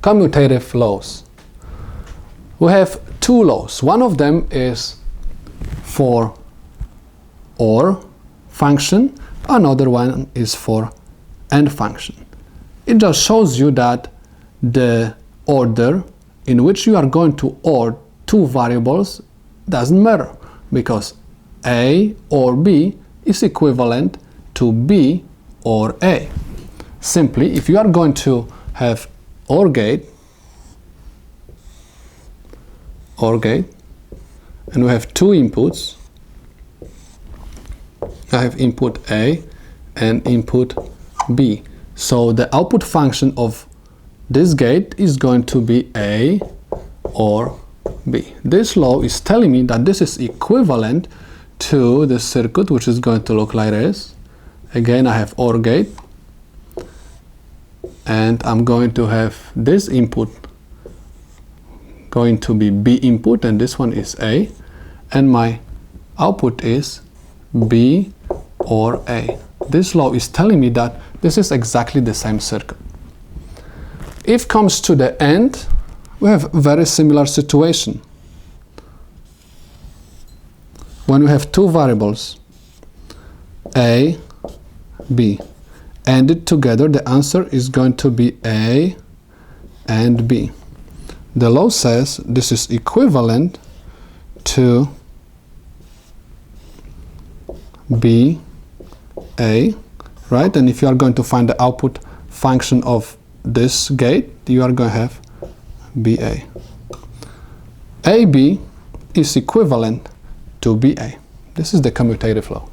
commutative laws. We have two laws. One of them is for OR function, another one is for AND function. It just shows you that the order in which you are going to OR two variables doesn't matter, because A or B is equivalent to B or A. Simply, if you are going to have OR gate, and we have two inputs, I have input A and input B. So the output function of this gate is going to be A or B. This law is telling me that this is equivalent to the circuit, which is going to look like this. Again, I have OR gate, and I'm going to have this input going to be B input, and this one is A, and my output is B or A. This law is telling me that this is exactly the same circuit. If it comes to the AND, we have a very similar situation. When we have two variables, A, B, ANDed together, the answer is going to be A and B. The law says this is equivalent to B, A, right? And if you are going to find the output function of this gate, you are going to have BA. AB is equivalent to BA. This is the commutative law.